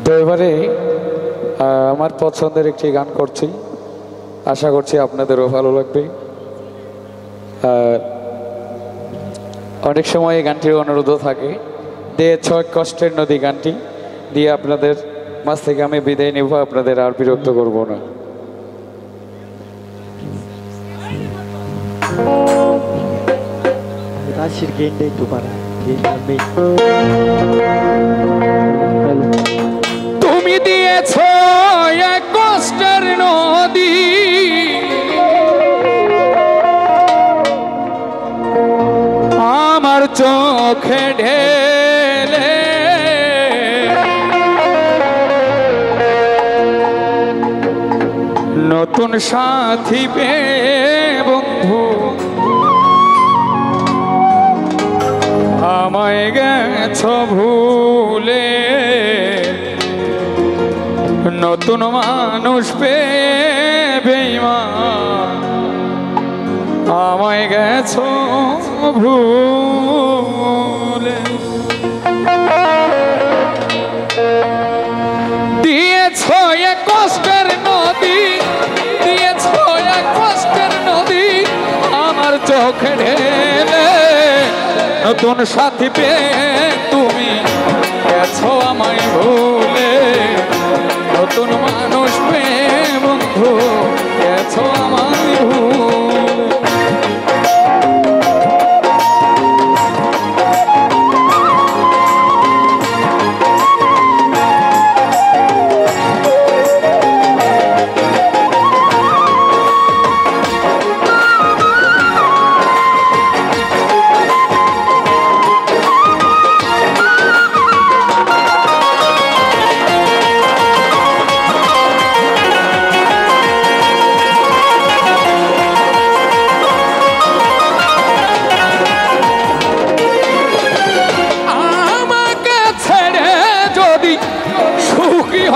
তো এবারে আমার পছন্দের একটি গান করছি, আশা করছি আপনাদেরও ভালো লাগবে। অনেক সময় এই গানটির অনুরোধও থাকে, দিয়েছ কষ্টের নদী গানটি দিয়ে আপনাদের মাঝ থেকে আমি বিদায় নেব, আপনাদের আর বিরক্ত করব না। তুমি দিয়েছ এক কষ্টের নদী, আমার চোখে ঢেলে নতুন সাথী পেয়ে বন্ধু আমায় গেছ ভুলে, নতুন মানুষ পেয়ে বেঈমান আমায় গেছ ভুলে। দিয়েছ এক কষ্টের নদী, দিয়েছ এক কষ্টের নদী আমার চোখে ঢেলে, নতুন সাথী পেয়ে তুমি গেছো আমায় ভুলে, নতুন মানুষ পেয়ে বন্ধু গেছো আমায় ভুলে।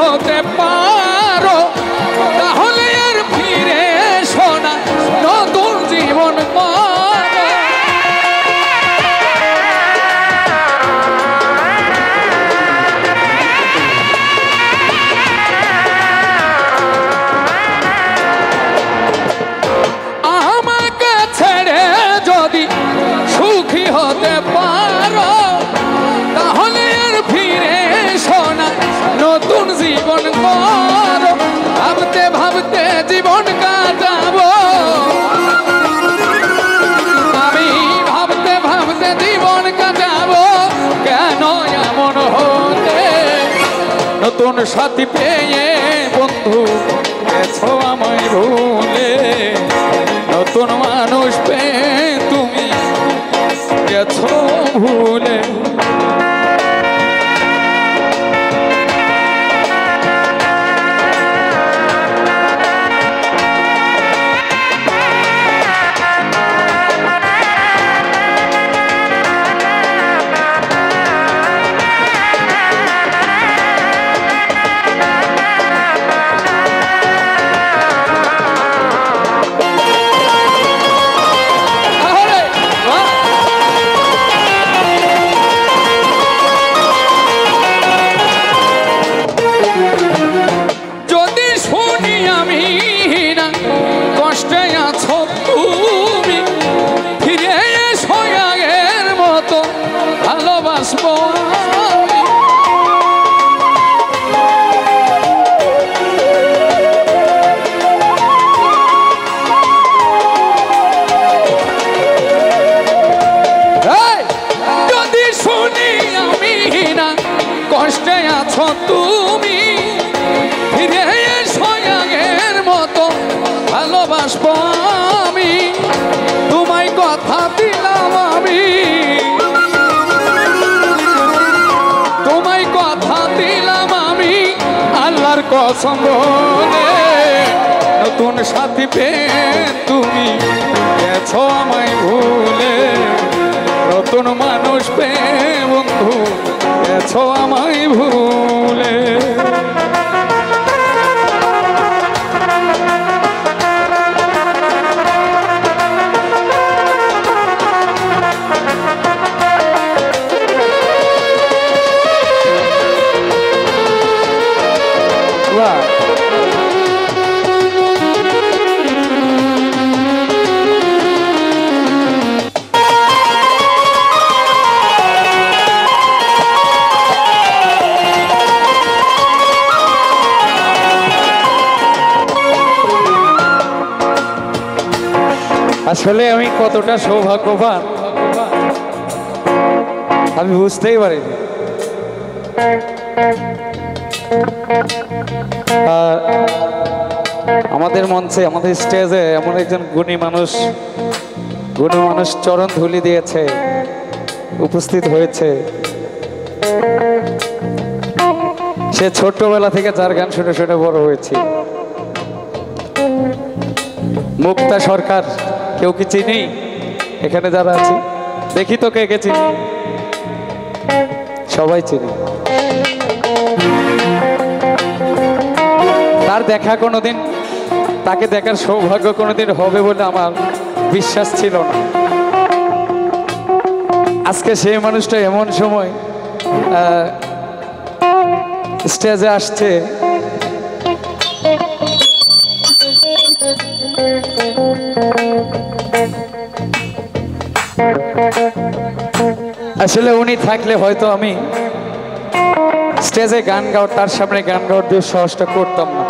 হতে পারো তাহলে আর ফিরে শোনা নতুন জীবন পাবে। আমাকে ছেড়ে যদি সুখী হতে পারো তাহলে আর ফিরে শোনা নতুন জীবন করো। ভাবতে ভাবতে জীবন কাটাবো আমি, ভাবতে ভাবতে জীবন কাটাবো, কেন এমন হতে। নতুন সাথী পেয়ে বন্ধু গেছো আমায় ভুলে, নতুন মানুষ পেয়ে তুমি গেছো ভুলে। যদি শুনি আমি না কষ্টে আছো তুমি, ফিরে এসো আগের মতো ভালোবাসবো আমি। তোমায় কথা দিলাম আমি, তোমায় কথা দিলাম আমি আল্লাহর কসম বলে, নতুন সাথী পেয়ে তুমি গেছো আমায় ভুলে, নতুন মানুষ পেয়ে বন্ধু গেছো আমায় ভুলে। বাহ আসলে আমি কতটা সৌভাগ্যবান আমি বুঝতেই পারিনি। আমাদের মঞ্চে আমাদের স্টেজে এমন একজন গুণী মানুষ চরণ ধুলি দিয়েছে, উপস্থিত হয়েছে। সে ছোট্টবেলা থেকে যার গান শুনে শুনে বড় হয়েছে। মুক্তা সরকার, কেউ কি চিনি এখানে যারা আছি? দেখি তো কে কে চিনি, সবাই চিনি। তার দেখা কোনোদিন, তাকে দেখার সৌভাগ্য কোনোদিন হবে বলে আমার বিশ্বাস ছিল না। আজকে সেই মানুষটা এমন সময় স্টেজে আসছে, আসলে উনি থাকলে হয়তো আমি স্টেজে গান গাওয়ার, তার সামনে গান গাওয়ার দুঃসাহসটা করতাম না।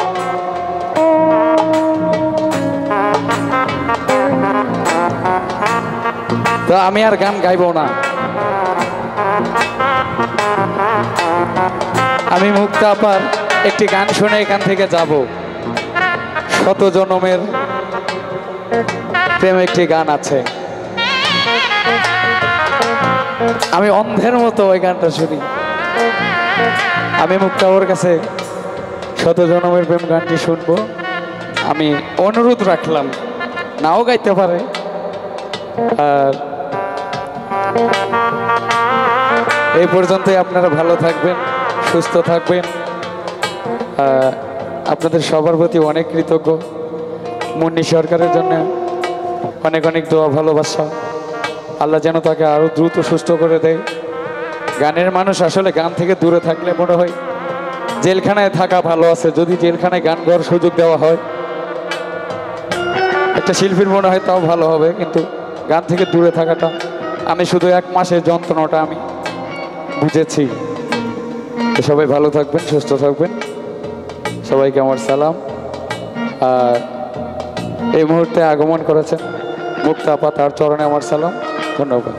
তো আমি আর গান গাইবো না। আমি মুক্তা আপার একটি গান শুনে এখান থেকে যাব। শত জনমের প্রেম একটি গান আছে, আমি অন্ধের মতো ওই গানটা শুনি। আমি মুক্তা আপার কাছে শত জনমের প্রেম গানটি শুনবো। আমি অনুরোধ রাখলাম, নাও গাইতে পারে। আর এই পর্যন্তই, আপনারা ভালো থাকবেন, সুস্থ থাকবেন। আপনাদের সবার প্রতি অনেক কৃতজ্ঞ। মুন্নি সরকারের জন্য অনেক অনেক দোয়া, ভালোবাসা। আল্লাহ যেন তাকে আরো দ্রুত সুস্থ করে দেয়। গানের মানুষ আসলে গান থেকে দূরে থাকলে মনে হয় জেলখানায় থাকা ভালো আছে। যদি জেলখানায় গান গাওয়ার সুযোগ দেওয়া হয় একটা শিল্পীর মনে হয় তাও ভালো হবে, কিন্তু গান থেকে দূরে থাকাটা, আমি শুধু 1 মাসের যন্ত্রণাটা আমি বুঝেছি। তো সবাই ভালো থাকবেন, সুস্থ থাকবেন। সবাইকে আমার সালাম। আর এই মুহূর্তে আগমন করেছেন মুক্তা আপা, তার চরণে আমার সালাম, ধন্যবাদ।